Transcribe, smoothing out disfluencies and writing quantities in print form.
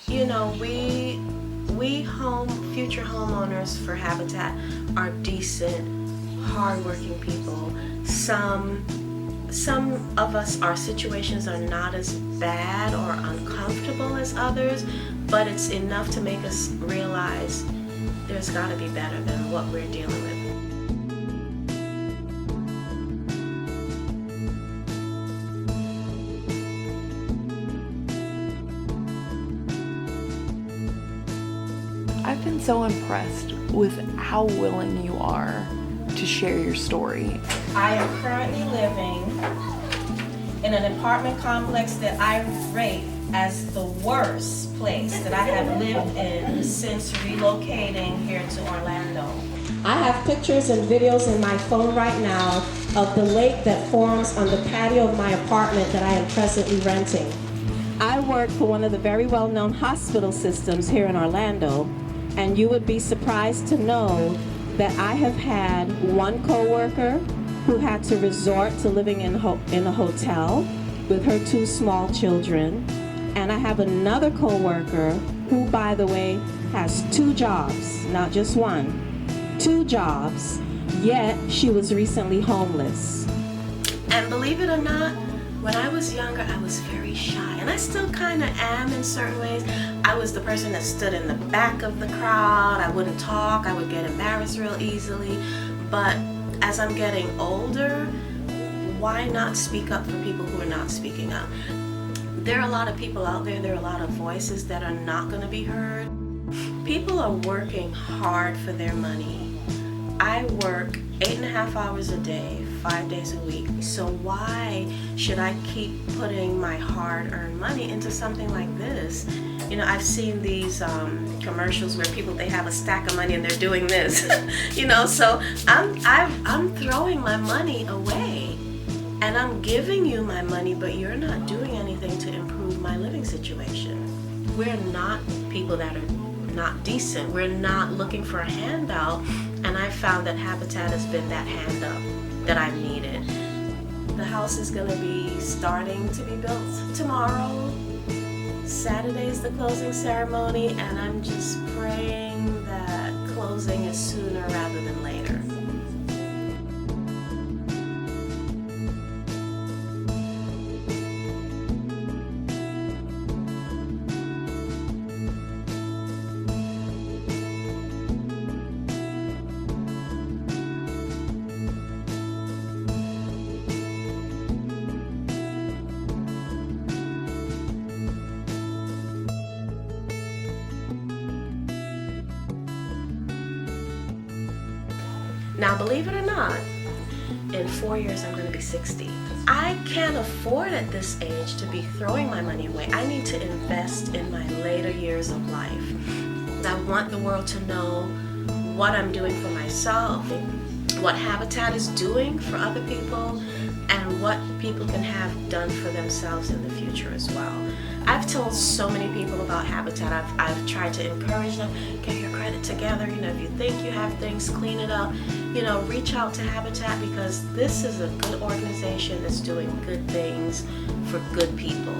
You know, future homeowners for Habitat are decent, hardworking people. Some of us, our situations are not as bad or uncomfortable as others, but it's enough to make us realize there's got to be better than what we're dealing with. I've been so impressed with how willing you are to share your story. I am currently living in an apartment complex that I rate as the worst place that I have lived in since relocating here to Orlando. I have pictures and videos in my phone right now of the lake that forms on the patio of my apartment that I am presently renting. I work for one of the very well-known hospital systems here in Orlando, and you would be surprised to know that I have had one coworker who had to resort to living in a hotel with her 2 small children, and I have another coworker who, by the way, has 2 jobs, not just one, 2 jobs, yet she was recently homeless. And believe it or not, when I was younger, I was very shy, and I still kind of am in certain ways. I was the person that stood in the back of the crowd. I wouldn't talk. I would get embarrassed real easily. But as I'm getting older, why not speak up for people who are not speaking up? There are a lot of people out there. There are a lot of voices that are not going to be heard. People are working hard for their money. I work 8.5 hours a day, 5 days a week. So why should I keep putting my hard-earned money into something like this? You know, I've seen these commercials where they have a stack of money and they're doing this. You know, so I'm throwing my money away, and I'm giving you my money, but you're not doing anything to improve my living situation. We're not people that are not decent. We're not looking for a handout, and I found that Habitat has been that hand up that I've needed. The house is going to be starting to be built tomorrow. Saturday is the closing ceremony, and I'm just praying that closing is sooner rather than later. Now, believe it or not, in 4 years I'm going to be 60. I can't afford at this age to be throwing my money away. I need to invest in my later years of life. I want the world to know what I'm doing for myself, what Habitat is doing for other people, and what people can have done for themselves in the future as well. I've told so many people about Habitat. I've tried to encourage them, get your credit together. You know, if you think you have things, clean it up. You know, reach out to Habitat, because this is a good organization that's doing good things for good people.